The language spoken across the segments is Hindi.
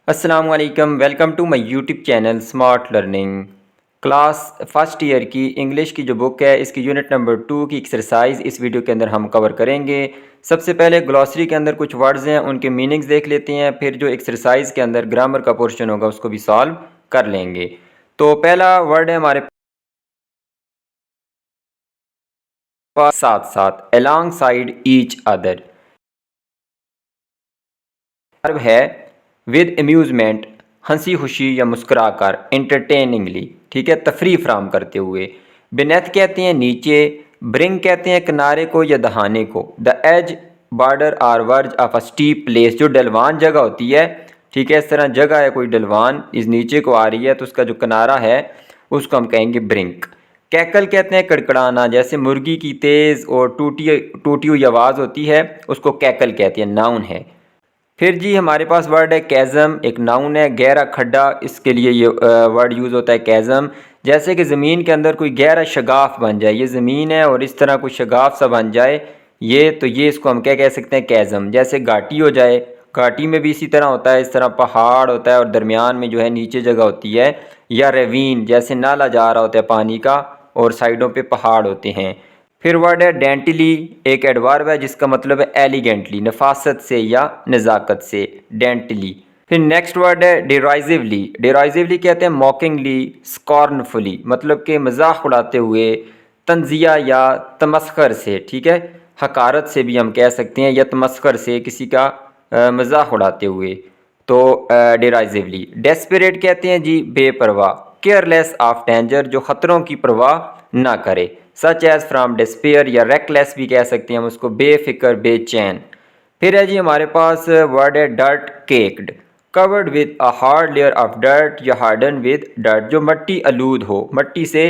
अस्सलामुअलैकुम, welcome to my YouTube channel smart learning. Class first year की इंग्लिश की जो बुक है इसकी यूनिट नंबर 2 की एक्सरसाइज इस वीडियो के अंदर हम कवर करेंगे। सबसे पहले ग्लॉसरी के अंदर कुछ वर्ड्स हैं उनके मीनिंग्स देख लेते हैं, फिर जो एक्सरसाइज के अंदर ग्रामर का पोर्शन होगा उसको भी सॉल्व कर लेंगे। तो पहला वर्ड है हमारे पास साथ साथ, along side each other. Verb है विद अम्यूज़मेंट, हंसी खुशी या मुस्कुराकर, एंटरटेनिंगली, ठीक है, तफरी फराम करते हुए। बिनेथ कहते हैं नीचे, ब्रिंग कहते हैं किनारे को या दहाने को। The edge, border or verge of a steep place, जो डलवान जगह होती है, ठीक है, इस तरह जगह है कोई डलवान, इस नीचे को आ रही है तो उसका जो किनारा है उसको हम कहेंगे ब्रिंक। कैकल कहते हैं कड़कड़ाना, जैसे मुर्गी की तेज़ और टूटी हुई आवाज़ होती है उसको कैकल कहते हैं, नाउन है। फिर जी हमारे पास वर्ड है कैज़म, एक नाउन है, गहरा खड्डा, इसके लिए ये वर्ड यूज़ होता है कैज़म। जैसे कि ज़मीन के अंदर कोई गहरा शगाफ बन जाए, ये ज़मीन है और इस तरह कोई शगाफ सा बन जाए ये इसको हम क्या कह सकते हैं, कैज़म। जैसे घाटी हो जाए, घाटी में भी इसी तरह होता है, इस तरह पहाड़ होता है और दरमियान में जो है नीचे जगह होती है। या रेवीन, जैसे नाला जा रहा होता है पानी का और साइडों पे पहाड़ होते हैं। फिर वर्ड है डेंटली, एक एडवर्ब है जिसका मतलब है एलिगेंटली, नफासत से या नज़ाकत से, डेंटली। फिर नेक्स्ट वर्ड है डिराइजिवली, डिराइजिवली कहते हैं मॉकिंगली, स्कॉर्नफुली, मतलब कि मजाक उड़ाते हुए, तंजिया या तमस्खर से, ठीक है, हकारत से भी हम कह सकते हैं, या तमस्खर से किसी का मजाक उड़ाते हुए, तो डिराइजिवली। डेस्परेट कहते हैं जी बेपरवाह, केयरलेस ऑफ डेंजर, जो ख़तरों की परवाह ना करे, सच एज फ्राम डिस्पेयर, या रेकलेस भी कह सकते हैं हम उसको, बेफिक्र बेचैन। फिर है जी हमारे पास वर्ड है dirt caked, covered with a hard layer of dirt या हार्डन विद डर्ट, जो मट्टी आलूद हो, मट्टी से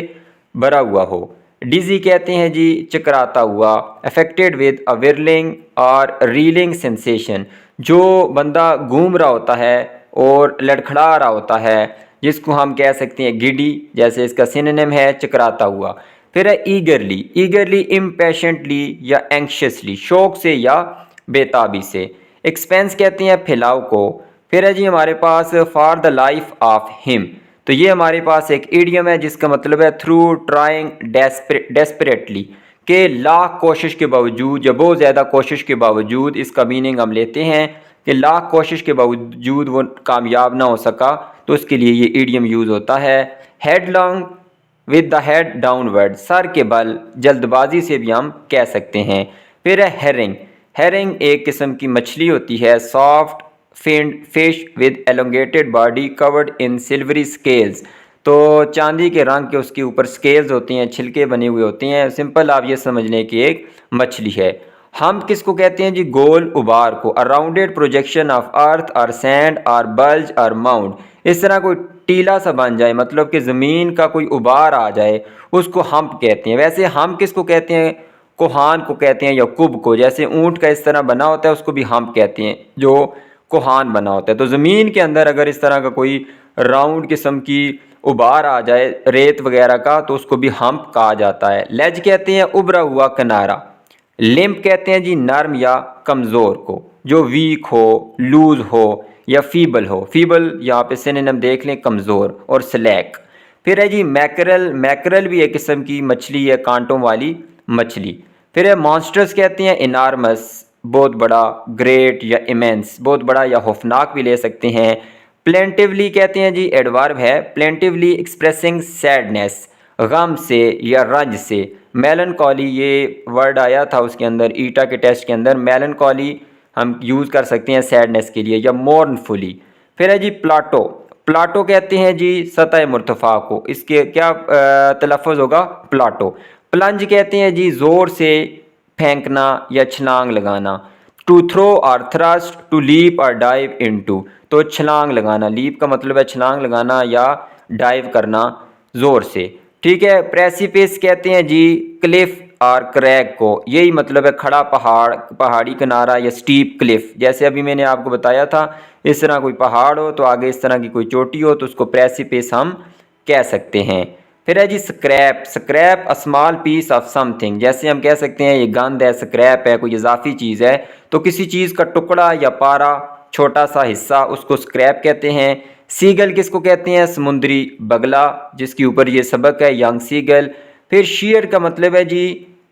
भरा हुआ हो। डिजी कहते हैं जी चकराता हुआ, अफेक्टेड विद अ विरलिंग और रीलिंग सेंसेशन, जो बंदा घूम रहा होता है और लड़खड़ा रहा होता है, जिसको हम कह सकते हैं गिडी, जैसे इसका सिनोनिम है चकराता हुआ। फिर है ईगरली, ईगरली इम्पेशेंटली या एंक्शसली, शौक से या बेताबी से। एक्सपेंस कहते हैं फैलाव को। फिर है जी हमारे पास for the life of him, तो ये हमारे पास एक इडियम है जिसका मतलब है थ्रू ट्राइंग डेस्परेटली, के लाख कोशिश के बावजूद या बहुत ज़्यादा कोशिश के बावजूद, इसका मीनिंग हम लेते हैं कि लाख कोशिश के बावजूद वो कामयाब ना हो सका, तो उसके लिए ये इडियम यूज़ होता है। Headlong with the head downward, सर के बल, जल्दबाजी से भी हम कह सकते हैं। फिर है हेरिंग, हेरिंग एक किस्म की मछली होती है, soft finned fish with elongated body covered in silvery scales, तो चांदी के रंग के उसके ऊपर स्केल्स होती हैं, छिलके बने हुए होते हैं। सिंपल आप ये समझ लें कि एक मछली है। हम किसको कहते हैं जी, गोल उबार को, अ राउंडेड प्रोजेक्शन ऑफ अर्थ और सैंड और बल्ज और माउंट, इस तरह कोई टीला सा बन जाए, मतलब कि ज़मीन का कोई उबार आ जाए, उसको हम्प कहते हैं। वैसे हम किसको कहते हैं, कोहान को कहते हैं या कुब को, जैसे ऊँट का इस तरह बना होता है उसको भी हम्प कहते हैं, जो कोहान बना होता है। तो ज़मीन के अंदर अगर इस तरह का कोई राउंड किस्म की उबार आ जाए रेत वगैरह का, तो उसको भी हम्प कहा जाता है। लेज कहते हैं उभरा हुआ किनारा। लिम्प कहते हैं जी नर्म या कमज़ोर को, जो वीक हो, लूज हो या फीबल हो। फीबल यहाँ पे सिनोनिम देख लें, कमज़ोर। और स्लैक। फिर है जी मैकरल, मैकरल भी एक किस्म की मछली है, कांटों वाली मछली। फिर है मॉन्स्टर्स कहते हैं इनार्मस, बहुत बड़ा, ग्रेट या इमेंस, बहुत बड़ा या खौफनाक भी ले सकते हैं। प्लेंटिवली कहते हैं जी एडवर्ब है, प्लेंटिवली एक्सप्रेसिंग सैडनेस, गम से या रंज से। मेलनकॉली ये वर्ड आया था उसके अंदर, ईटा के टेस्ट के अंदर, मेलनकॉली हम यूज़ कर सकते हैं सैडनेस के लिए, या मोर्नफुली। फिर है जी प्लाटो, प्लाटो कहते हैं जी सतह मुर्तफ़ा को, इसके क्या तलफ़्फ़ुज़ होगा, प्लाटो। प्लंज कहते हैं जी ज़ोर से फेंकना या छलांग लगाना। टू थ्रो और थ्रस्ट, टू लीप और डाइव इनटू, तो छलांग लगाना, लीप का मतलब है छलांग लगाना या डाइव करना ज़ोर से, ठीक है। प्रेसिपिस कहते हैं जी क्लिफ और क्रैक को, यही मतलब है खड़ा पहाड़, पहाड़ी किनारा या स्टीप क्लिफ। जैसे अभी मैंने आपको बताया था, इस तरह कोई पहाड़ हो तो आगे इस तरह की कोई चोटी हो तो उसको प्रेसिपिस हम कह सकते हैं। फिर है जी scrap, scrap a small piece of something, जैसे हम कह सकते हैं ये गंद है, स्क्रैप है, कोई इजाफी चीज़ है, तो किसी चीज़ का टुकड़ा या पारा छोटा सा हिस्सा उसको स्क्रैप कहते हैं। सीगल किसको कहते हैं? समुद्री बगला, जिसके ऊपर ये सबक है, यंग सीगल। फिर शीयर का मतलब है जी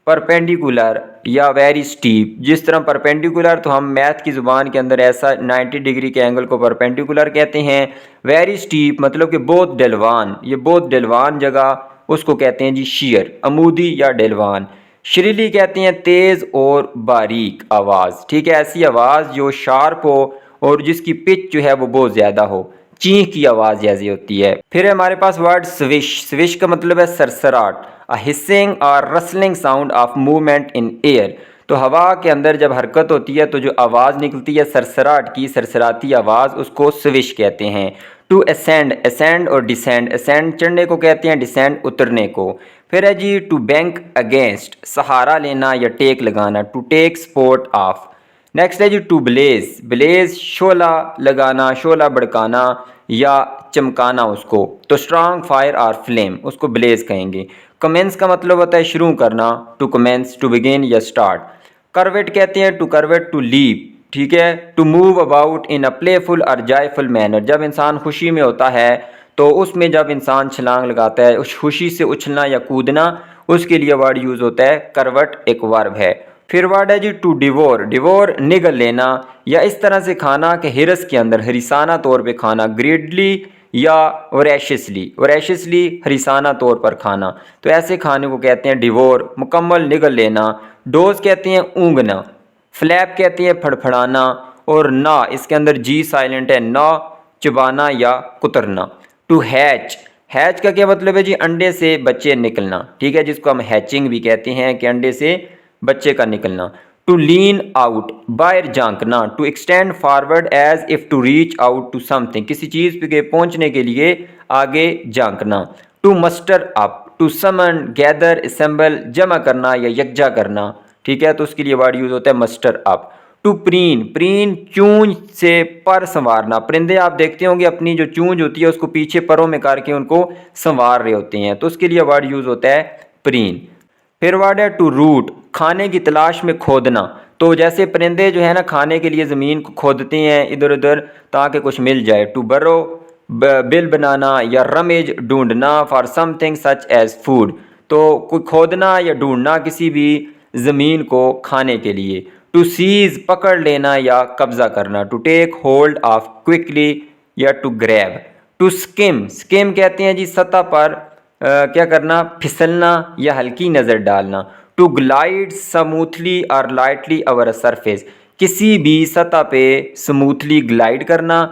परपेंडिकुलर या वेरी स्टीप। जिस तरह परपेंडिकुलर तो हम मैथ की ज़ुबान के अंदर ऐसा 90 डिग्री के एंगल को परपेंडिकुलर कहते हैं। वेरी स्टीप मतलब कि बहुत ढलवान, ये बहुत ढलवान जगह, उसको कहते हैं जी शीयर, अमूदी या ढलवान। श्रीली कहते हैं तेज़ और बारीक आवाज़, ठीक है, ऐसी आवाज़ जो शार्प हो और जिसकी पिच जो है वो बहुत ज़्यादा हो, चीख की आवाज़ जैसी होती है। फिर हमारे पास वर्ड स्विश। स्विश का मतलब है सरसराट, अ हिसिंग और rustling sound of movement in air. तो हवा के अंदर जब हरकत होती है तो जो आवाज़ निकलती है सरसराट की, सरसराती आवाज़, उसको स्विश कहते हैं। टू असेंड, असेंड और डिसेंड, असेंड चढ़ने को कहते हैं, डिसेंड उतरने को। फिर है जी टू बैंक अगेंस्ट, सहारा लेना या टेक लगाना, to take support of. Next है जी टू ब्लेज, ब्लेज शोला लगाना, शोला भड़काना या चमकाना उसको, तो स्ट्रांग फायर और फ्लेम, उसको ब्लेज कहेंगे। कमेंस का मतलब होता है शुरू करना, टू कमेंस, टू बिगिन या स्टार्ट। करवेट कहते हैं टू करवेट, टू लीप, ठीक है, to move about in a playful और जॉयफुल मैनर। जब इंसान खुशी में होता है तो उसमें जब इंसान छलांग लगाता है, उस खुशी से उछलना या कूदना, उसके लिए वर्ड यूज़ होता है करवट, एक वर्ब है। फिर वर्ड है जी टू डिवोर, डिवोर निगल लेना या इस तरह से खाना कि हिरस के अंदर हरिसाना तौर पे खाना, ग्रीडली या वोरेशियसली, वोरेशियसली हरिसाना तौर पर खाना, तो ऐसे खाने को कहते हैं डिवोर, मुकम्मल निगल लेना। डोज कहते हैं ऊँगना, फ्लैप कहते हैं फड़फड़ाना, और ना इसके अंदर जी साइलेंट है, ना चबाना या कुतरना। टू हैच, हैच का क्या मतलब है जी अंडे से बच्चे निकलना, ठीक है, जिसको हम हैचिंग भी कहते हैं कि अंडे से बच्चे का निकलना। टू लीन आउट, बाहर झांकना। To extend forward as if to reach out to something, किसी चीज़ पे पहुंचने के लिए आगे झांकना। To muster up, to summon, gather, assemble, जमा करना या यकजा करना, ठीक है, तो उसके लिए वर्ड यूज होता है muster up. To preen, preen चूंज से पर संवारना, परिंदे आप देखते होंगे अपनी जो चूंज होती है उसको पीछे परों में करके उनको संवार रहे होते हैं, तो उसके लिए वर्ड यूज होता है प्रीन। फिर वर्ड है टू रूट, खाने की तलाश में खोदना, तो जैसे परिंदे जो है ना खाने के लिए ज़मीन को खोदते हैं इधर उधर ताकि कुछ मिल जाए। टू बरो, बिल बनाना या रमेज, ढूंढना, for something such as food, तो कोई खोदना या ढूंढना किसी भी ज़मीन को खाने के लिए। टू सीज, पकड़ लेना या कब्जा करना, to take hold of quickly या to grab. To skim, skim कहते हैं जी सतह पर क्या करना, फिसलना या हल्की नज़र डालना। टू ग्लाइड स्मूथली और लाइटली ओवर अ सरफेस, किसी भी सतह पे स्मूथली ग्लाइड करना,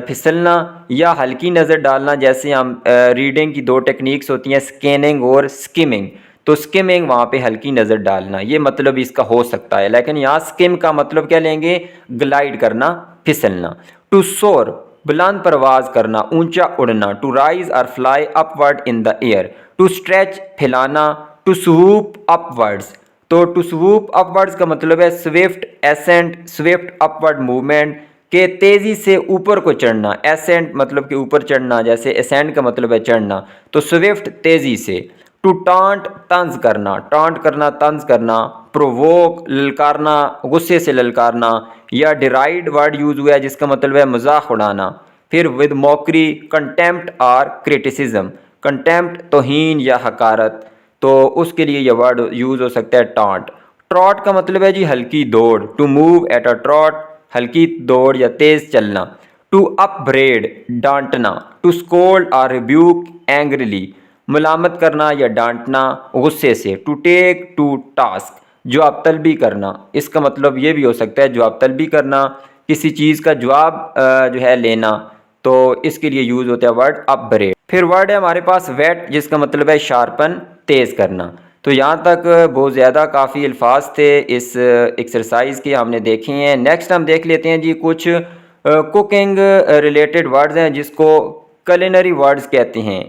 फिसलना या हल्की नज़र डालना। जैसे हम रीडिंग की दो टेक्निक्स होती हैं, स्कैनिंग और स्किमिंग, तो स्किमिंग वहाँ पे हल्की नज़र डालना, ये मतलब इसका हो सकता है, लेकिन यहाँ स्किम का मतलब क्या लेंगे, ग्लाइड करना, फिसलना। टू सोर, बुलंद परवाज करना, ऊंचा उड़ना। टू राइज और fly upward in the air, to stretch, फैलाना। टू स्वूप अपवर्ड्स, तो टू स्वूप अपवर्ड्स का मतलब है swift ascent, swift upward movement के तेज़ी से ऊपर को चढ़ना। एसेंट मतलब कि ऊपर चढ़ना, जैसे एसेंट का मतलब है चढ़ना, तो स्विफ्ट तेज़ी से। टू टांट, तंज करना, टांट करना, तंज करना। प्रोवोक, ललकारना, गुस्से से ललकारना, या डिराइड वर्ड यूज हुआ है जिसका मतलब है मजाक उड़ाना। फिर विद मॉकरी, कंटेम्प्ट और क्रिटिसिज्म, कंटेम्प्ट तौहीन या हकारत, तो उसके लिए यह वर्ड यूज हो सकता है टांट। ट्रॉट का मतलब है जी हल्की दौड़, to move at a trot, हल्की दौड़ या तेज चलना। टू अपब्रेड, डांटना। टू स्कोल्ड और रिब्यूक एंग्रीली, मुलामत करना या डांटना गुस्से से। टू टेक टू टास्क, जवाब तलबी करना, इसका मतलब ये भी हो सकता है जवाब तलबी करना, किसी चीज़ का जवाब जो है लेना, तो इसके लिए यूज़ होता है वर्ड अपब्रेड। फिर वर्ड है हमारे पास वेट, जिसका मतलब है शार्पन, तेज़ करना। तो यहाँ तक बहुत ज़्यादा काफ़ी अल्फाज थे इस एक्सरसाइज के हमने देखे हैं। नेक्स्ट हम देख लेते हैं जी कुछ कुकिंग रिलेटेड वर्ड्स हैं जिसको कलिनरी वर्ड्स कहते हैं।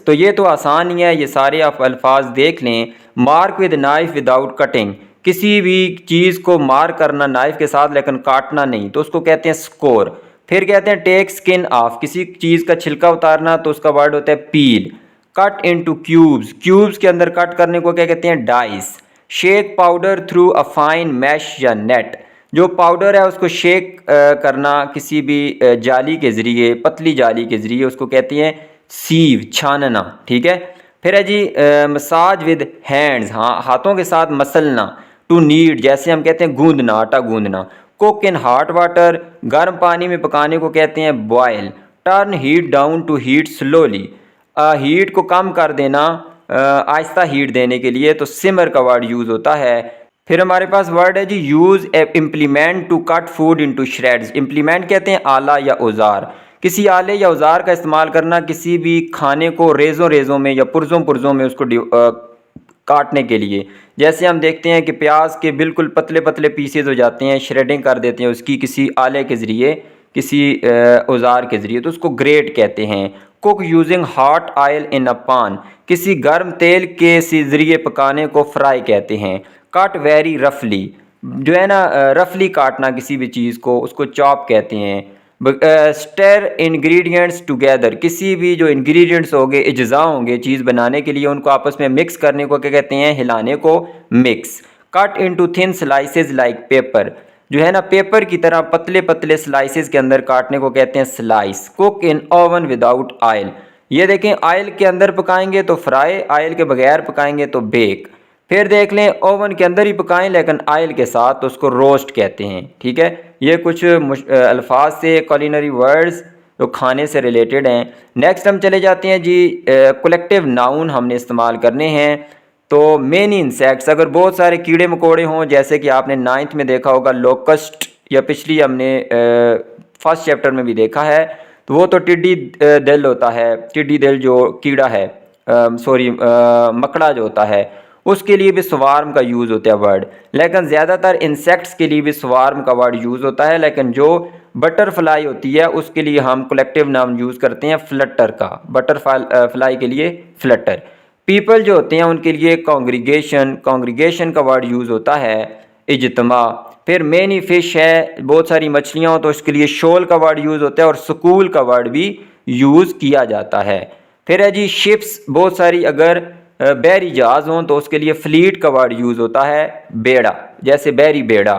तो ये तो आसान ही है, ये सारे आप अल्फाज देख लें। Mark with knife without cutting, किसी भी चीज़ को मार्क करना नाइफ के साथ लेकिन काटना नहीं, तो उसको कहते हैं स्कोर। फिर कहते हैं टेक स्किन ऑफ, किसी चीज़ का छिलका उतारना, तो उसका वर्ड होता है peel. Cut into cubes, cubes के अंदर कट करने को क्या कहते हैं, dice. Shake powder through a fine mesh या नेट, जो पाउडर है उसको शेक करना किसी भी जाली के ज़रिए, पतली जाली के ज़रिए, उसको कहते हैं सीव, छानना। ठीक है। फिर है जी मसाज विद हैंड्स, हाँ हाथों के साथ मसलना। टू नीड, जैसे हम कहते हैं गूंदना, आटा गूंदना। कुक इन हॉट वाटर, गर्म पानी में पकाने को कहते हैं boil. Turn heat down to heat slowly, heat को कम कर देना आहिस्ता हीट देने के लिए, तो सिमर का वर्ड यूज़ होता है। फिर हमारे पास वर्ड है जी use implement to cut food into shreds. Implement कहते हैं आला या औजार, किसी आले या औजार का इस्तेमाल करना किसी भी खाने को रेज़ों रेज़ों में या पुर्ज़ों पुर्ज़ों में उसको काटने के लिए। जैसे हम देखते हैं कि प्याज के बिल्कुल पतले पतले पीसेज हो जाते हैं, श्रेडिंग कर देते हैं उसकी किसी आले के ज़रिए, किसी औजार के ज़रिए, तो उसको ग्रेट कहते हैं। Cook using hot oil in a pan, किसी गर्म तेल के ज़रिए पकाने को फ्राई कहते हैं। कट वेरी रफली, जो है ना रफली काटना किसी भी चीज़ को, उसको चॉप कहते हैं। स्टर इंग्रेडिएंट्स टुगेदर, किसी भी जो इंग्रेडिएंट्स होंगे, अज्जा होंगे चीज़ बनाने के लिए, उनको आपस में मिक्स करने को क्या कहते हैं, हिलाने को mix. Cut into thin slices like paper, जो है ना पेपर की तरह पतले पतले स्लाइसेस के अंदर काटने को कहते हैं slice. Cook in oven without oil, ये देखें ऑयल के अंदर पकाएंगे तो फ्राई, ऑयल के बगैर पकाएंगे तो बेक। फिर देख लें ओवन के अंदर ही पकाएं लेकिन ऑयल के साथ, तो उसको रोस्ट कहते हैं। ठीक है। ये कुछ अल्फाज से कुलिनरी वर्ड्स जो खाने से रिलेटेड हैं। नेक्स्ट हम चले जाते हैं जी कलेक्टिव नाउन हमने इस्तेमाल करने हैं। तो मेनी इंसेक्ट्स, अगर बहुत सारे कीड़े मकोड़े हों, जैसे कि आपने 9th में देखा होगा लोकस्ट, या पिछली हमने फर्स्ट चैप्टर में भी देखा है, तो वो तो टिड्डी दिल होता है, टिड्डी दिल जो कीड़ा है, सॉरी मकड़ा जो होता है, उसके लिए भी स्वार्म का यूज़ होता है वर्ड। लेकिन ज़्यादातर इंसेक्ट्स के लिए भी स्वार्म का वर्ड यूज़ होता है, लेकिन जो बटरफ्लाई होती है उसके लिए हम कलेक्टिव नाउन यूज़ करते हैं फ्लटर का, बटरफ्लाई के लिए फ्लटर। पीपल जो होते हैं उनके लिए कॉन्ग्रीगेशन, कॉन्ग्रीगेशन का वर्ड यूज़ होता है इज्तिमा। फिर मेनी फिश है, बहुत सारी मछलियाँ हो, तो इसके लिए शोल का वर्ड यूज़ होता है, और स्कूल का वर्ड भी यूज़ किया जाता है। फिर है जी शिप्स, बहुत सारी अगर बैरी जहाज़ हों तो उसके लिए फ्लीट का वर्ड यूज़ होता है बेड़ा, जैसे बैरी बेड़ा।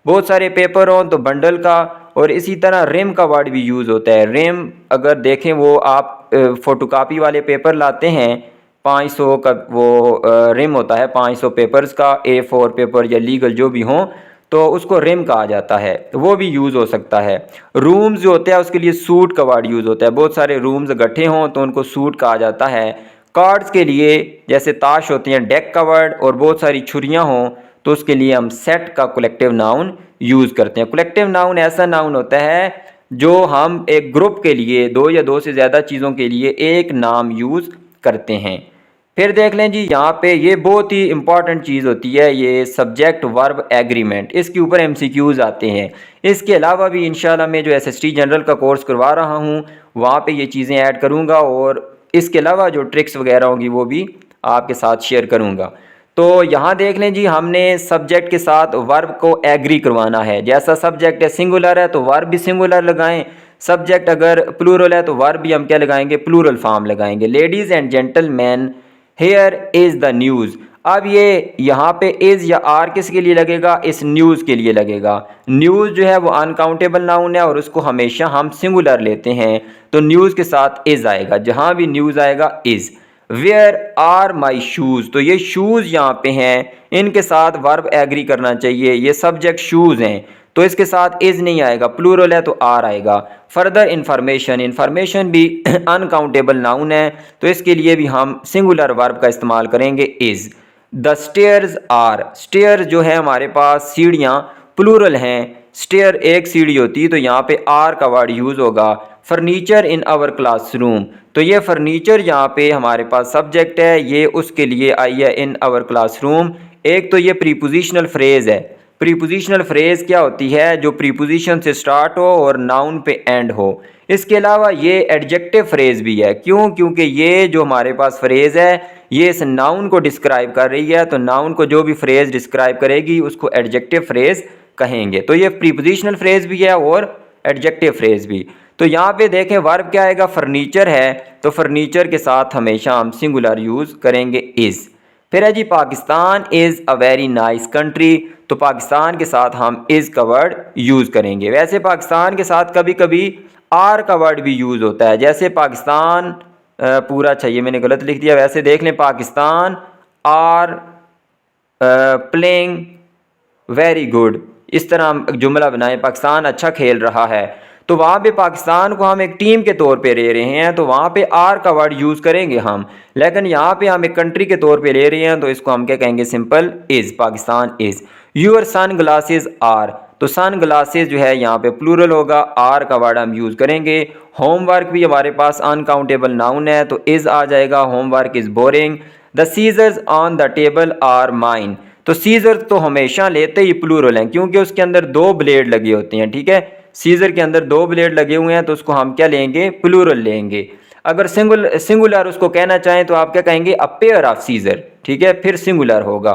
बहुत सारे पेपर हों तो बंडल का, और इसी तरह रिम का वर्ड भी यूज़ होता है। रिम अगर देखें, वो आप फ़ोटोकॉपी वाले पेपर लाते हैं, 500 का वो रिम होता है, 500 पेपर्स का, A4 पेपर या लीगल जो भी हों, तो उसको रिम कहा जाता है, तो वो भी यूज़ हो सकता है। रूम्स जो होता है उसके लिए सूट का वर्ड यूज़ होता है, बहुत सारे रूम्स इकट्ठे हों तो उनको सूट कहा जाता है। कार्ड्स के लिए जैसे ताश होती हैं डेक का वर्ड, और बहुत सारी छुरियां हों तो उसके लिए हम सेट का कलेक्टिव नाउन यूज़ करते हैं। कलेक्टिव नाउन ऐसा नाउन होता है जो हम एक ग्रुप के लिए, दो या दो से ज़्यादा चीज़ों के लिए एक नाम यूज़ करते हैं। फिर देख लें जी यहाँ पे ये बहुत ही इंपॉर्टेंट चीज़ होती है, ये सब्जेक्ट वर्ब एग्रीमेंट, इसके ऊपर MCQs आते हैं। इसके अलावा भी इंशाल्लाह मैं जो SST जनरल का कोर्स करवा रहा हूँ वहाँ पे ये चीज़ें ऐड करूँगा, और इसके अलावा जो ट्रिक्स वगैरह होंगी वो भी आपके साथ शेयर करूँगा। तो यहाँ देख लें जी, हमने सब्जेक्ट के साथ वर्ब को एग्री करवाना है। जैसा सब्जेक्ट है सिंगुलर है तो वर्ब भी सिंगुलर लगाएं, सब्जेक्ट अगर प्लूरल है तो वर्ब भी हम क्या लगाएंगे, प्लूरल फॉर्म लगाएंगे। Ladies and gentleman here is the news, अब ये यहाँ पे इज़ या आर किसके लिए लगेगा, इस न्यूज़ के लिए लगेगा। न्यूज़ जो है वो अनकाउंटेबल नाउन है और उसको हमेशा हम सिंगुलर लेते हैं, तो न्यूज़ के साथ इज़ आएगा, जहाँ भी न्यूज़ आएगा is. Where are my shoes, तो ये शूज़ यहाँ पे हैं, इनके साथ वर्ब एग्री करना चाहिए। ये सब्जेक्ट शूज़ हैं तो इसके साथ इज़ नहीं आएगा, प्लूरल है तो आर आएगा। फर्दर इन्फॉर्मेशन, इन्फॉर्मेशन भी अनकाउंटेबल नाउन है तो इसके लिए भी हम सिंगुलर वर्ब का इस्तेमाल करेंगे is. The stairs are, stair जो है हमारे पास सीढ़ियाँ प्लूरल हैं, स्टेयर एक सीढ़ी होती है तो यहाँ पे आर का वर्ड यूज़ होगा। फर्नीचर इन आवर क्लासरूम, तो ये फर्नीचर यहाँ पे हमारे पास सब्जेक्ट है, ये उसके लिए आई है इन आवर क्लासरूम। एक तो ये प्रीपोजिशनल फ्रेज़ है। प्रीपोजिशनल फ्रेज़ क्या होती है, जो प्रीपोजिशन से स्टार्ट हो और नाउन पे एंड हो। इसके अलावा ये एडजेक्टिव फ्रेज़ भी है, क्यों, क्योंकि ये जो हमारे पास फ्रेज़ है ये इस नाउन को डिस्क्राइब कर रही है, तो नाउन को जो भी फ्रेज़ डिस्क्राइब करेगी उसको एडजेक्टिव फ्रेज़ कहेंगे। तो ये प्रीपोजिशनल फ्रेज़ भी है और एडजेक्टिव फ्रेज़ भी। तो यहाँ पे देखें वर्ब क्या आएगा, फर्नीचर है तो फर्नीचर के साथ हमेशा हम सिंगुलर यूज़ करेंगे इज़। फिर है जी Pakistan is a very nice country, तो पाकिस्तान के साथ हम इज़ का वर्ड यूज़ करेंगे। वैसे पाकिस्तान के साथ कभी कभी आर का वर्ड भी यूज़ होता है, जैसे पाकिस्तान पूरा चाहिए, मैंने गलत लिख दिया। वैसे देख लें, Pakistan are playing very good, इस तरह हम जुमला बनाएं, पाकिस्तान अच्छा खेल रहा है। तो वहाँ पे पाकिस्तान को हम एक टीम के तौर पे ले रहे हैं, तो वहाँ पे आर का वर्ड यूज़ करेंगे हम। लेकिन यहाँ पे हम एक कंट्री के तौर पे ले रहे हैं, तो इसको हम क्या कहेंगे, simple is, Pakistan is. Your sunglasses are, तो सन ग्लासेज जो है यहाँ पे प्लूरल होगा, आर का वर्ड हम यूज़ करेंगे। होमवर्क भी हमारे पास अनकाउंटेबल नाउन है, तो इज़ आ जाएगा, homework is boring. The scissors on the table are mine, तो सीजर तो हमेशा लेते ही प्लूरल हैं, क्योंकि उसके अंदर दो ब्लेड लगे होते हैं, ठीक है। सीजर के अंदर दो ब्लेड लगे हुए हैं, तो उसको हम क्या लेंगे, प्लूरल लेंगे। अगर सिंगुलर उसको कहना चाहें तो आप क्या कहेंगे, अ पेयर ऑफ सीजर, ठीक है, फिर सिंगुलर होगा।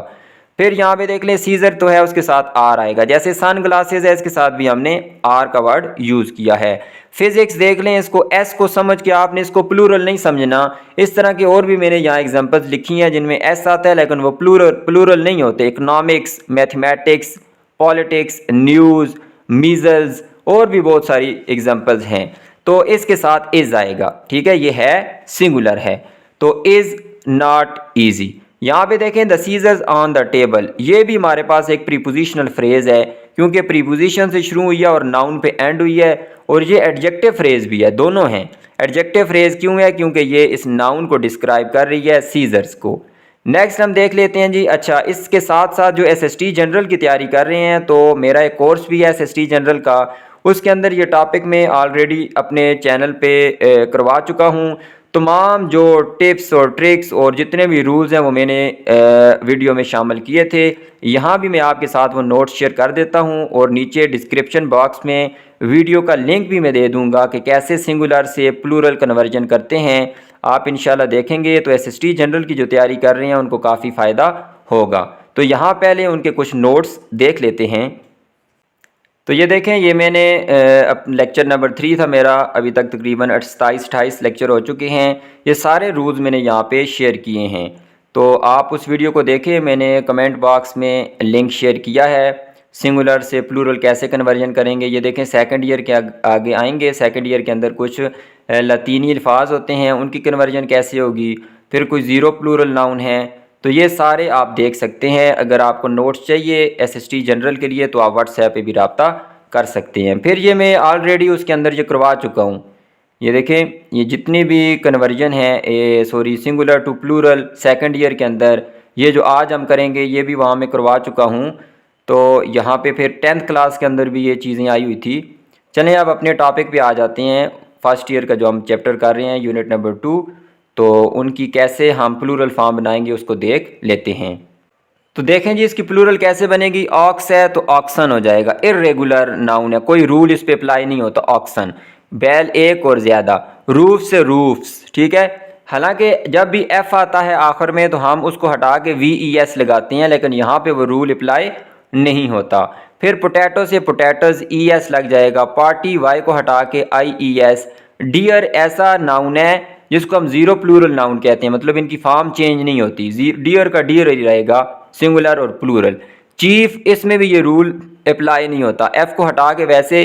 फिर यहाँ पे देख लें, सीजर तो है उसके साथ आर आएगा, जैसे सन ग्लासेज है इसके साथ भी हमने आर का वर्ड यूज़ किया है। फिजिक्स देख लें, इसको एस को समझ के आपने इसको प्लूरल नहीं समझना। इस तरह के और भी मैंने यहाँ एग्जांपल्स लिखी हैं जिनमें एस आता है लेकिन वो प्लूरल नहीं होते। Economics, mathematics, politics, news, measles, और भी बहुत सारी एग्जांपल्स हैं। तो इसके साथ इज़ आएगा, ठीक है, ये है सिंगुलर है, तो इज़ नॉट ईजी। यहाँ पे देखें, the scissors on the table, ये भी हमारे पास एक प्रीपोजिशनल फ्रेज है, क्योंकि प्रीपोजिशन से शुरू हुई है और नाउन पे एंड हुई है, और ये एडजेक्टिव फ्रेज भी है, दोनों हैं। एडजेक्टिव फ्रेज क्यों है, क्योंकि ये इस नाउन को डिस्क्राइब कर रही है, सीजर्स को। नेक्स्ट हम देख लेते हैं जी। अच्छा, इसके साथ साथ जो एसएसटी जनरल की तैयारी कर रहे हैं, तो मेरा एक कोर्स भी है एसएसटी जनरल का, उसके अंदर ये टॉपिक मैं ऑलरेडी अपने चैनल पे करवा चुका हूँ। तमाम जो टिप्स और ट्रिक्स और जितने भी रूल्स हैं वो मैंने वीडियो में शामिल किए थे। यहाँ भी मैं आपके साथ वो नोट्स शेयर कर देता हूँ, और नीचे डिस्क्रिप्शन बॉक्स में वीडियो का लिंक भी मैं दे दूँगा कि कैसे सिंगुलर से प्लूरल कन्वर्जन करते हैं। आप इंशाल्लाह देखेंगे तो एसएसटी जनरल की जो तैयारी कर रहे हैं उनको काफ़ी फ़ायदा होगा। तो यहाँ पहले उनके कुछ नोट्स देख लेते हैं। तो ये देखें, ये मैंने लेक्चर नंबर 3 था मेरा, अभी तक तकरीबन 27-28 लेक्चर हो चुके हैं। ये सारे रूल्स मैंने यहाँ पे शेयर किए हैं, तो आप उस वीडियो को देखें, मैंने कमेंट बॉक्स में लिंक शेयर किया है। सिंगुलर से प्लूरल कैसे कन्वर्जन करेंगे, ये देखें सेकंड ईयर के आगे आएंगे। सेकंड ईयर के अंदर कुछ लतीनी अल्फाज होते हैं, उनकी कन्वर्जन कैसे होगी, फिर कोई ज़ीरो प्लूरल नाउन है, तो ये सारे आप देख सकते हैं। अगर आपको नोट्स चाहिए एसएसटी जनरल के लिए तो आप व्हाट्सएप पे भी रब्ता कर सकते हैं। फिर ये मैं ऑलरेडी उसके अंदर ये करवा चुका हूँ। ये देखें, ये जितनी भी कन्वर्जन है, singular to plural second year के अंदर, ये जो आज हम करेंगे ये भी वहाँ मैं करवा चुका हूँ। तो यहाँ पे फिर 10th क्लास के अंदर भी ये चीज़ें आई हुई थी। चलें अब अपने टॉपिक पे आ जाते हैं। फर्स्ट ईयर का जो हम चैप्टर कर रहे हैं, यूनिट नंबर 2, तो उनकी कैसे हम प्लूरल फॉर्म बनाएंगे उसको देख लेते हैं। तो देखें जी, इसकी प्लूरल कैसे बनेगी। ऑक्स है तो ऑक्सन हो जाएगा, इर्रेगुलर नाउन है, कोई रूल इस पे अप्लाई नहीं होता। ऑक्सन, बैल एक और ज़्यादा, रूफ से रूफ्स, ठीक है। हालांकि जब भी एफ आता है आखिर में तो हम उसको हटा के VES लगाते हैं, लेकिन यहाँ पे वो रूल अप्लाई नहीं होता। फिर पोटैटो से पोटैटोज ES लग जाएगा। पार्टी वाई को हटा के IES। डियर ऐसा नाउन है जिसको हम ज़ीरो प्लूरल नाउन कहते हैं, मतलब इनकी फॉर्म चेंज नहीं होती, डियर का डियर ही रहेगा, सिंगुलर और प्लूरल। चीफ, इसमें भी ये रूल अप्लाई नहीं होता, एफ को हटा के वैसे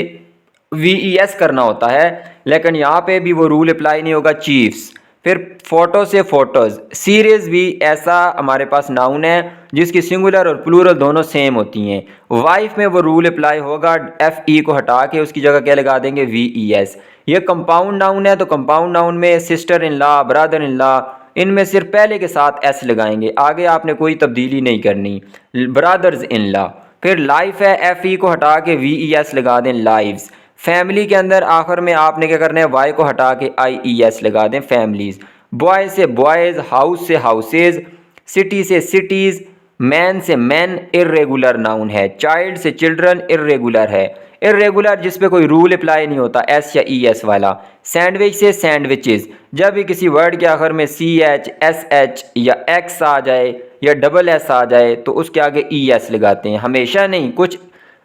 VES करना होता है, लेकिन यहाँ पे भी वो रूल अप्लाई नहीं होगा, चीफ्स। फिर फोटो से फोटोज़। सीरीज़ भी ऐसा हमारे पास नाउन है जिसकी सिंगुलर और प्लूरल दोनों सेम होती हैं। वाइफ में वो रूल अप्लाई होगा, FE को हटा के उसकी जगह क्या लगा देंगे, VES। ये कंपाउंड नाउन है, तो कंपाउंड नाउन में sister in law, brother in law, इनमें सिर्फ पहले के साथ S लगाएंगे, आगे आपने कोई तब्दीली नहीं करनी, ब्रदर्स इन लॉ। फिर लाइफ है, FE को हटा के VES लगा दें, लाइव्स। फैमिली के अंदर आखिर में आपने क्या करना है, वाई को हटा के IES लगा दें, फैमिलीज़। बॉय से बॉयज़, हाउस से हाउसेज, सिटी से सिटीज़, मैन से मैन, इर्रेगुलर नाउन है। चाइल्ड से चिल्ड्रन, इर्रेगुलर है। इर्रेगुलर जिस पे कोई रूल अप्लाई नहीं होता, S या ES वाला। सैंडविच से सैंडविचेस, जब भी किसी वर्ड के आखिर में CH, SH या X आ जाए या SS आ जाए तो उसके आगे ES लगाते हैं, हमेशा नहीं, कुछ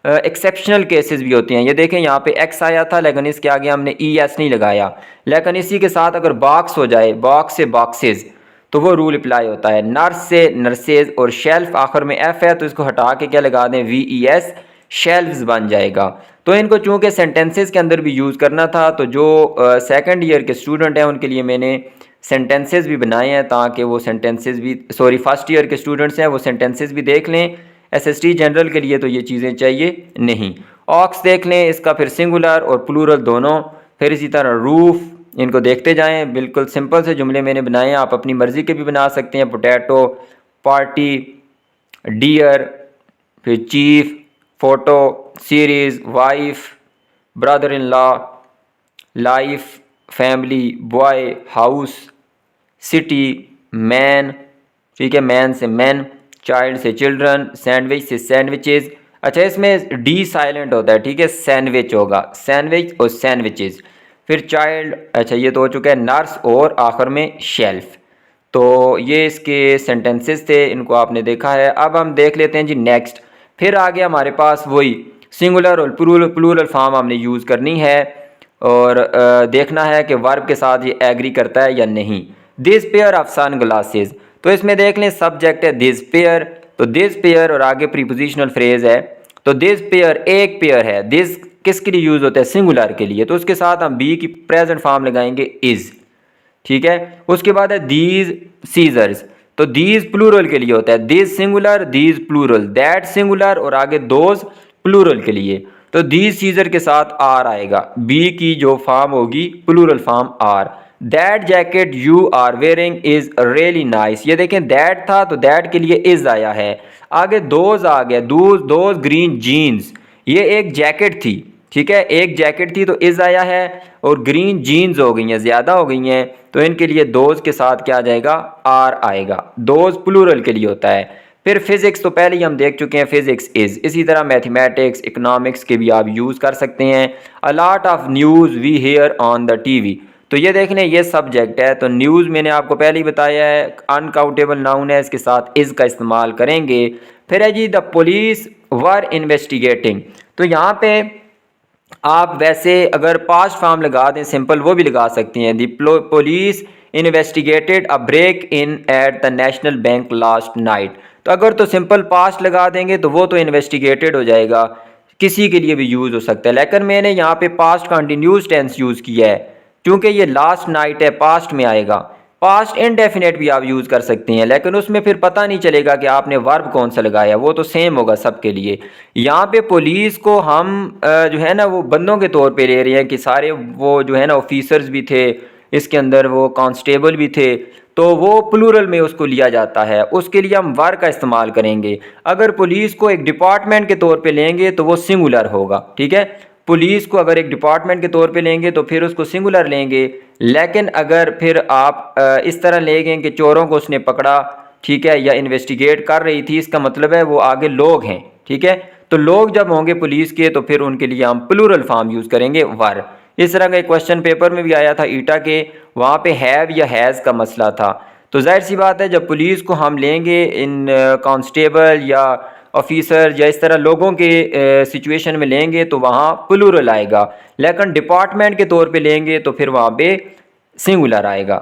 एक्सेप्शनल केसेस भी होते हैं। ये देखें, यहाँ पे X आया था लेकिन इसके आगे हमने ES नहीं लगाया। लेकिन इसी के साथ अगर बॉक्स हो जाए, बॉक्स से बॉक्सेस, तो वो रूल अप्लाई होता है। नर्स से नर्सेज, और शेल्फ आखिर में एफ है तो इसको हटा के क्या लगा दें, VES, शेल्व्स बन जाएगा। तो इनको चूँकि सेंटेंसेस के अंदर भी यूज़ करना था, तो जो सेकंड ईयर के स्टूडेंट हैं उनके लिए मैंने सेंटेंसेस भी बनाए हैं, ताकि वो सेंटेंसेस भी, सॉरी फर्स्ट ईयर के स्टूडेंट्स हैं वो सेंटेंसेस भी देख लें। SST जनरल के लिए तो ये चीज़ें चाहिए नहीं। ऑक्स देख लें, इसका फिर सिंगुलर और प्लूरल दोनों। फिर इसी तरह रूफ, इनको देखते जाएं, बिल्कुल सिंपल से जुमले मैंने बनाए हैं, आप अपनी मर्ज़ी के भी बना सकते हैं। पोटैटो, पार्टी, डियर, फिर chief, photo, series, wife, brother in law, life, family, boy, house, city, man, ठीक है, मैन से मैन, चाइल्ड से चिल्ड्रन, सैंडविच से सैंडविचेस। अच्छा, इसमें डी साइलेंट होता है, ठीक है, सैंडविच होगा, सैंडविच और सैंडविचेस। फिर चाइल्ड, अच्छा ये तो हो चुका है, नर्स, और आखिर में शेल्फ। तो ये इसके सेंटेंसेस थे, इनको आपने देखा है। अब हम देख लेते हैं जी नेक्स्ट। फिर आ गया हमारे पास वही सिंगुलर और प्लूरल फॉर्म हमने यूज़ करनी है, और देखना है कि वर्ब के साथ ये एग्री करता है या नहीं। This pair of sunglasses, तो इसमें देख लें सब्जेक्ट है दिस पेयर, तो दिस पेयर और आगे प्रीपोजिशनल फ्रेज है। तो दिस पेयर एक पेयर है, दिस किसके लिए यूज़ होता है, सिंगुलर के लिए, तो उसके साथ हम बी की प्रेजेंट फॉर्म लगाएंगे इज़, ठीक है। उसके बाद है दीज सीजर्स, तो दीज प्लूरल के लिए होता है, this singular, these plural, that singular, और आगे दोज प्लूरल के लिए। तो दीज सीजर के साथ आर आएगा, बी की जो फॉर्म होगी plural form are. That jacket you are wearing is really nice, ये देखें दैट था तो दैट के लिए इज आया है। आगे दोज आ गया, दोज ग्रीन जीन्स, ये एक जैकेट थी, ठीक है, एक जैकेट थी तो इज आया है, और ग्रीन जीन्स हो गई हैं, ज़्यादा हो गई हैं, तो इनके लिए दोज के साथ क्या आ जाएगा, आर आएगा। दोज प्लूरल के लिए होता है। फिर फिजिक्स तो पहले ही हम देख चुके हैं, फिजिक्स इज। इसी तरह मैथमेटिक्स, इकोनॉमिक्स के भी आप यूज़ कर सकते हैं। A lot of news we hear on the TV, तो ये देख लें ये सब्जेक्ट है, तो न्यूज़ मैंने आपको पहले ही बताया है, अनकाउंटेबल नाउन है, इसके साथ इज़ का इस्तेमाल करेंगे। फिर है जी द पुलिस वर इन्वेस्टिगेटिंग, तो यहाँ पे आप वैसे अगर पास्ट फॉर्म लगा दें सिंपल, वो भी लगा सकती हैं। The police investigated a break in at the national bank last night, तो अगर तो सिंपल पास्ट लगा देंगे तो वो तो इन्वेस्टिगेटेड हो जाएगा, किसी के लिए भी यूज़ हो सकता है। लेकिन मैंने यहाँ पे पास्ट कंटिन्यूस टेंस यूज़ किया है, क्योंकि ये लास्ट नाइट है, पास्ट में आएगा। पास्ट इनडेफिनेट भी आप यूज़ कर सकते हैं, लेकिन उसमें फिर पता नहीं चलेगा कि आपने वर्ब कौन सा लगाया, वो तो सेम होगा सबके लिए। यहाँ पे पुलिस को हम जो है ना वो बंदों के तौर पे ले रहे हैं, कि सारे वो जो है ना ऑफिसर्स भी थे, इसके अंदर वो कांस्टेबल भी थे, तो वो प्लूरल में उसको लिया जाता है, उसके लिए हम वर का इस्तेमाल करेंगे। अगर पुलिस को एक डिपार्टमेंट के तौर पे लेंगे तो वो सिंगुलर होगा, ठीक है। पुलिस को अगर एक डिपार्टमेंट के तौर पे लेंगे तो फिर उसको सिंगुलर लेंगे। लेकिन अगर फिर आप इस तरह लेंगे कि चोरों को उसने पकड़ा, ठीक है, या इन्वेस्टिगेट कर रही थी, इसका मतलब है वो आगे लोग हैं, ठीक है। तो लोग जब होंगे पुलिस के तो फिर उनके लिए हम प्लूरल फॉर्म यूज़ करेंगे, वर। इस तरह का एक क्वेश्चन पेपर में भी आया था ईटा के, वहाँ पे हैव या हैज़ का मसला था। तो जाहिर सी बात है जब पुलिस को हम लेंगे इन कांस्टेबल या ऑफिसर या इस तरह लोगों के सिचुएशन में लेंगे तो वहाँ प्लूरल आएगा, लेकिन डिपार्टमेंट के तौर पे लेंगे तो फिर वहाँ पे सिंगुलर आएगा।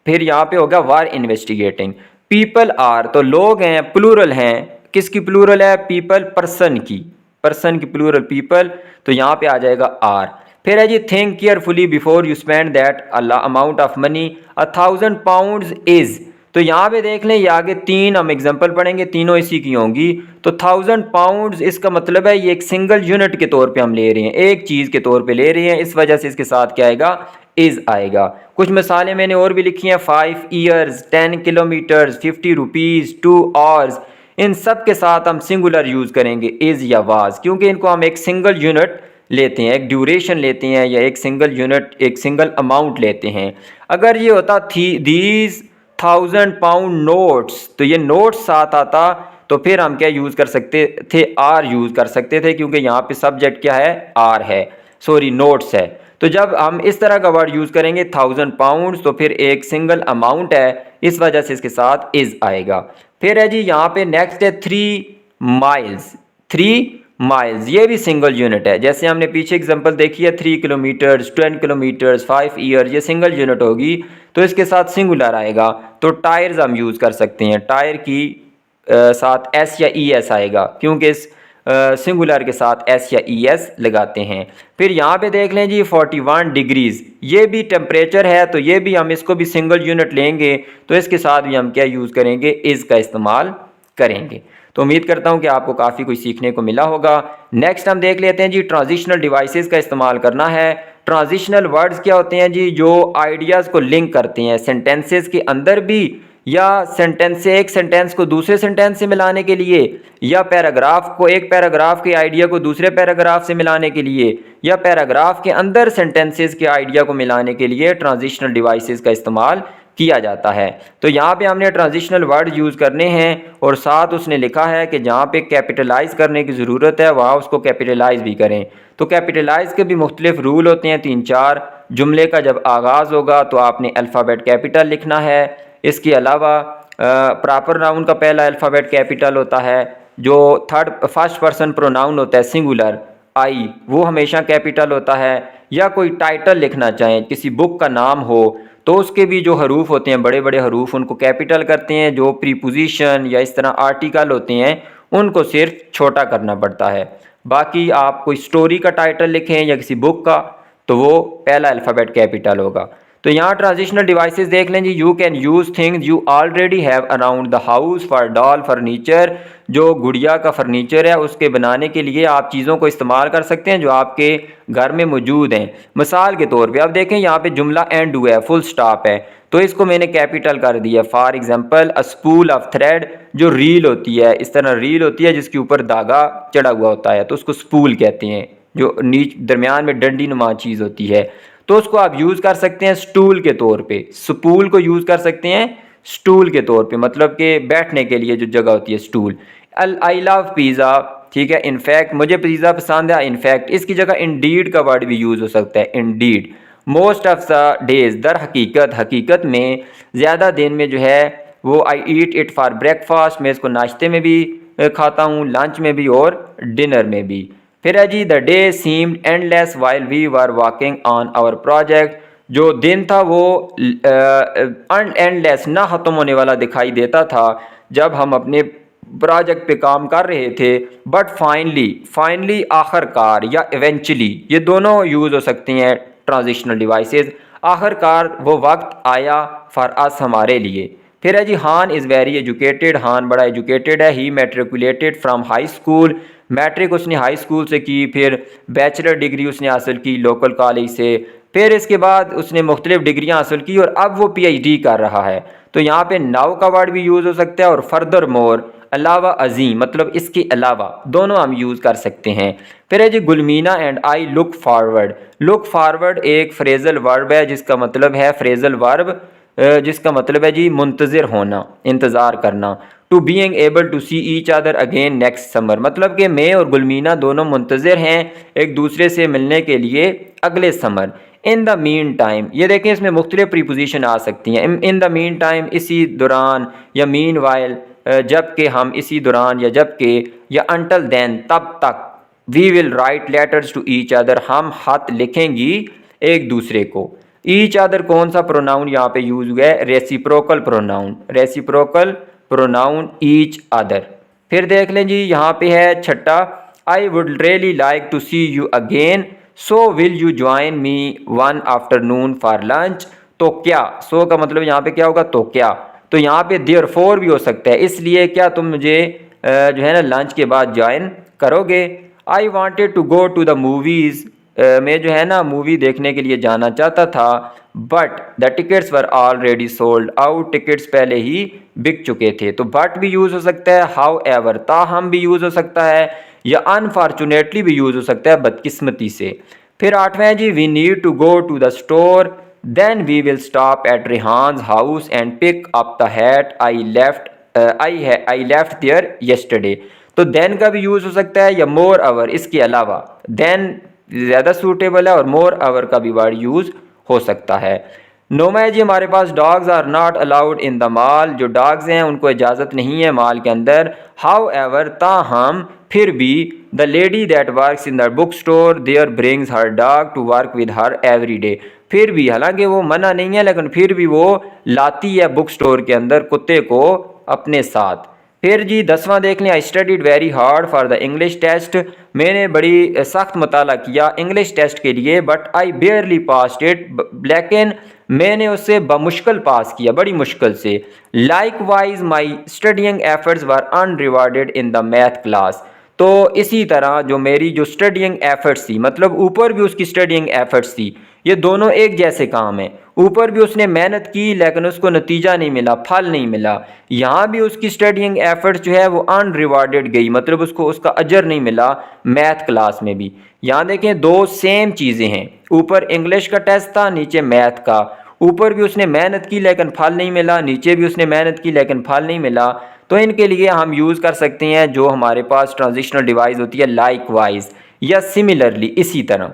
फिर यहाँ पे होगा वर इन्वेस्टिगेटिंग। पीपल आर, तो लोग हैं, प्लूरल हैं, किसकी प्लूरल है, पीपल, पर्सन की, पर्सन की प्लूरल पीपल, तो यहाँ पे आ जाएगा आर। फिर है जी think carefully before you spend that amount of money, 1000 pounds is, तो यहाँ पे देख लें ये आगे तीन हम एग्जांपल पढ़ेंगे, तीनों इसी की होंगी। तो 1000 पाउंड्स, इसका मतलब है ये एक सिंगल यूनिट के तौर पे हम ले रहे हैं, एक चीज़ के तौर पे ले रहे हैं, इस वजह से इसके साथ क्या आएगा, इज़ आएगा। कुछ मिसालें मैंने और भी लिखी हैं, 5 ईयर्स, 10 किलोमीटर्स, 50 रुपीज़, 2 आवर्स, इन सब के साथ हम सिंगुलर यूज़ करेंगे इज़ या वाज, क्योंकि इनको हम एक सिंगल यूनिट लेते हैं, एक ड्यूरेशन लेते हैं, या एक सिंगल यूनिट, एक सिंगल अमाउंट लेते हैं। अगर ये होता थी दीज 1000 पाउंड नोट्स, तो ये नोट्स साथ आता तो फिर हम क्या यूज़ कर सकते थे, आर यूज़ कर सकते थे, क्योंकि यहाँ पे सब्जेक्ट क्या है, आर है, सॉरी नोट्स है। तो जब हम इस तरह का वर्ड यूज़ करेंगे 1000 पाउंड्स, तो फिर एक सिंगल अमाउंट है, इस वजह से इसके साथ इज़ आएगा। फिर है जी यहाँ पे नेक्स्ट है 3 माइल्स, 3 माइल्स, ये भी सिंगल यूनिट है। जैसे हमने पीछे एग्जांपल देखी है 3 किलोमीटर्स, 10 किलोमीटर्स, 5 ईयर, ये सिंगल यूनिट होगी तो इसके साथ सिंगुलर आएगा। तो टायर्स हम यूज़ कर सकते हैं, टायर की साथ एस या ई एस आएगा क्योंकि इस सिंगुलर के साथ एस या ई एस लगाते हैं। फिर यहाँ पे देख लें जी 41 डिग्रीज़, ये भी टेम्परेचर है तो ये भी हम इसको भी सिंगल यूनिट लेंगे तो इसके साथ भी हम क्या यूज़ करेंगे, इज़ का इस्तेमाल करेंगे। तो उम्मीद करता हूँ कि आपको काफ़ी कुछ सीखने को मिला होगा। नेक्स्ट हम देख लेते हैं जी ट्रांजिशनल डिवाइसेस का इस्तेमाल करना है। ट्रांजिशनल वर्ड्स क्या होते हैं जी, जो आइडियाज़ को लिंक करते हैं सेंटेंसेस के अंदर भी, या सेंटेंस से एक सेंटेंस को दूसरे सेंटेंस से मिलाने के लिए, या पैराग्राफ को एक पैराग्राफ के आइडिया को दूसरे पैराग्राफ से मिलाने के लिए, या पैराग्राफ के अंदर सेंटेंसेस के आइडिया को मिलाने के लिए ट्रांजिशनल डिवाइसेस का इस्तेमाल किया जाता है। तो यहाँ पे हमने ट्रांजिशनल वर्ड यूज़ करने हैं और साथ उसने लिखा है कि जहाँ पे कैपिटलाइज करने की ज़रूरत है वहाँ उसको कैपिटलाइज भी करें। तो कैपिटलाइज के भी मुख्तलिफ रूल होते हैं 3-4। जुमले का जब आगाज़ होगा तो आपने अल्फ़ाबेट कैपिटल लिखना है। इसके अलावा प्रॉपर नाउन का पहला अल्फ़ाबेट कैपिटल होता है। जो फर्स्ट पर्सन प्रोनाउन होता है सिंगुलर आई, वो हमेशा कैपिटल होता है। या कोई टाइटल लिखना चाहें, किसी बुक का नाम हो तो उसके भी जो हरूफ होते हैं, बड़े बड़े हरूफ, उनको कैपिटल करते हैं। जो प्रीपोजिशन या इस तरह आर्टिकल होते हैं उनको सिर्फ छोटा करना पड़ता है। बाकी आप कोई स्टोरी का टाइटल लिखें या किसी बुक का तो वो पहला अल्फ़ाबेट कैपिटल होगा। तो यहाँ ट्रांजिशनल डिवाइसेस देख लें जी। You can use things you already have around the house for doll furniture. जो गुड़िया का फर्नीचर है उसके बनाने के लिए आप चीज़ों को इस्तेमाल कर सकते हैं जो आपके घर में मौजूद हैं। मिसाल के तौर पे आप देखें यहाँ पे जुमला एंड हुआ है, फुल स्टॉप है, तो इसको मैंने कैपिटल कर दिया। For example a spool of thread, जो रील होती है, इस तरह रील होती है जिसके ऊपर धागा चढ़ा हुआ होता है तो उसको स्पूल कहते हैं। जो नीच दरमियान में डंडी नुमा चीज़ होती है तो उसको आप यूज़ कर सकते हैं स्टूल के तौर पे। स्पूल को यूज़ कर सकते हैं स्टूल के तौर पे, मतलब कि बैठने के लिए जो जगह होती है स्टूल। आई लव पिज़्ज़ा, ठीक है, इनफैक्ट मुझे पिज़्ज़ा पसंद है। इनफैक्ट इसकी जगह इंडीड का वर्ड भी यूज़ हो सकता है, indeed. Most of the days, दर हकीकत, हकीकत में, ज़्यादा दिन में जो है वो I eat it for breakfast, मैं इसको नाश्ते में भी खाता हूँ, लंच में भी और डिनर में भी। फिर है जी the day seemed endless while we were walking on our project. जो दिन था वो एंडलेस, ना ख़त्म होने वाला दिखाई देता था जब हम अपने प्रोजेक्ट पे काम कर रहे थे। बट फाइनली, फाइनली आखिरकार, या इवेंचुअली, ये दोनों यूज़ हो सकती हैं ट्रांजिशनल डिवाइसेस। आखिरकार वो वक्त आया फॉर अस, हमारे लिए। फिर है जी हान इज़ वेरी एजुकेटेड, हान बड़ा एजुकेटेड है। ही मैट्रिकुलेटेड फ्राम हाई स्कूल, मैट्रिक उसने हाई स्कूल से की, फिर बैचलर डिग्री उसने हासिल की लोकल कॉलेज से, फिर इसके बाद उसने मुख्तलिफ डिग्रियाँ हासिल की और अब वो PhD कर रहा है। तो यहाँ पे नाउ का वर्ड भी यूज़ हो सकता है और फर्दर मोर, अलावा अजीम, मतलब इसके अलावा, दोनों हम यूज़ कर सकते हैं। फिर है जी Gulmina and I look forward. Look forward एक फ्रेजल वर्ब है जिसका मतलब है, फ्रेजल वर्ब जिसका मतलब है जी मुंतज़िर होना, इंतज़ार करना। To being able to see each other again next summer, मतलब कि मैं और गुलमीना दोनों मुंतज़िर हैं एक दूसरे से मिलने के लिए अगले summer. In the mean time, ये देखें इसमें मुख्तलिफ प्रीपोजिशन आ सकती हैं। इन द मीन टाइम, इसी दौरान, या मीन वाइल, जबकि हम, इसी दौरान या जबकि, या अंटल देन, तब तक। We will write letters to each other, हम खत लिखेंगी एक दूसरे को। ईच अदर कौन सा प्रोनाउन यहाँ पे यूज हुआ है, reciprocal pronoun, reciprocal pronoun each other. फिर देख लें जी यहाँ पे है छठा, I would really like to see you again, so will you join me one afternoon for lunch. तो क्या, सो का मतलब यहाँ पे क्या होगा, तो क्या। तो यहाँ पे देयरफॉर भी हो सकता है, इसलिए क्या तुम मुझे जो है ना लंच के बाद ज्वाइन करोगे। I wanted to go to the movies, मैं जो है ना मूवी देखने के लिए जाना चाहता था। But the tickets were already sold out, tickets पहले ही बिक चुके थे। तो बट भी यूज़ हो सकता है, हाउ एवर, ताहम भी यूज़ हो सकता है, या अनफॉर्चुनेटली भी यूज़ हो सकता है, बदकिस्मती से। फिर आठवां है जी we need to go to the store, then we will stop at Rehan's house and pick up the hat I left there yesterday. तो देन का भी यूज़ हो सकता है, या मोर अवर, इसके अलावा। देन ज़्यादा सूटेबल है और मोर अवर का भी वर्ड यूज़ हो सकता है। नौमा है जी हमारे पास dogs are not allowed in the mall, जो डॉग्स हैं उनको इजाज़त नहीं है माल के अंदर। हाउ एवर, ताहम, फिर भी the lady that works in the book store there brings her dog to work with her every day. फिर भी, हालांकि वो मना नहीं है, लेकिन फिर भी वो लाती है बुक स्टोर के अंदर कुत्ते को अपने साथ। फिर जी 10वां देख लें, I studied very hard for the English test. मैंने बड़ी सख्त मुताला किया इंग्लिश टेस्ट के लिए, but I barely passed it, लेकिन मैंने उससे बमुश्किल पास किया, बड़ी मुश्किल से। Likewise my studying efforts were unrewarded in the math class. तो इसी तरह जो मेरी जो स्टडिंग एफर्ट्स थी, मतलब ऊपर भी उसकी स्टडिंग एफर्ट्स थी, ये दोनों एक जैसे काम है। ऊपर भी उसने मेहनत की लेकिन उसको नतीजा नहीं मिला, फल नहीं मिला। यहाँ भी उसकी स्टडिंग एफर्ट्स जो है वो अनरिवार्डेड गई, मतलब उसको उसका अजर नहीं मिला मैथ क्लास में भी। यहाँ देखें, दो सेम चीज़ें हैं, ऊपर इंग्लिश का टेस्ट था, नीचे मैथ का। ऊपर भी उसने मेहनत की लेकिन फल नहीं मिला, नीचे भी उसने मेहनत की लेकिन फल नहीं मिला। तो इनके लिए हम यूज़ कर सकते हैं जो हमारे पास ट्रांजिशनल डिवाइस होती है, लाइक वाइज या सिमिलरली, इसी तरह।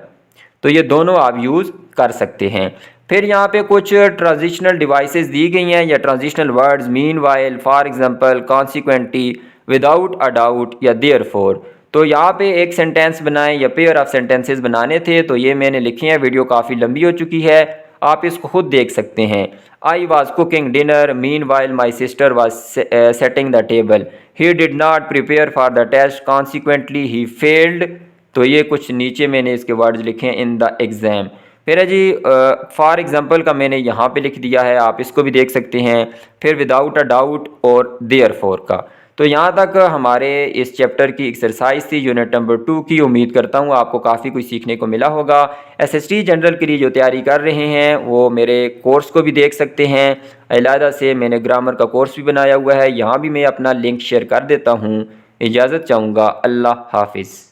तो ये दोनों आप यूज़ कर सकते हैं। फिर यहाँ पे कुछ ट्रांजिशनल डिवाइसेस दी गई हैं या transitional words, meanwhile, for example, consequently, without a doubt या देयरफॉर। तो यहाँ पे एक सेंटेंस बनाएं या पेयर ऑफ सेंटेंसेस बनाने थे, तो ये मैंने लिखे हैं। वीडियो काफ़ी लंबी हो चुकी है, आप इसको खुद देख सकते हैं। I was cooking dinner, meanwhile my sister was setting the table, he did not prepare for the test, consequently he failed. तो ये कुछ नीचे मैंने इसके वर्ड्स लिखे हैं, इन द एग्ज़ाम। फिर है जी फॉर एग्जांपल का मैंने यहाँ पे लिख दिया है, आप इसको भी देख सकते हैं। फिर विदाउट अ डाउट और देयरफॉर का। तो यहाँ तक हमारे इस चैप्टर की एक्सरसाइज थी, यूनिट नंबर 2 की। उम्मीद करता हूँ आपको काफ़ी कुछ सीखने को मिला होगा। एसएसटी जनरल के लिए जो तैयारी कर रहे हैं वो मेरे कोर्स को भी देख सकते हैं। अलहदा से मैंने ग्रामर का कोर्स भी बनाया हुआ है, यहाँ भी मैं अपना लिंक शेयर कर देता हूँ। इजाज़त चाहूँगा। अल्लाह हाफिज़।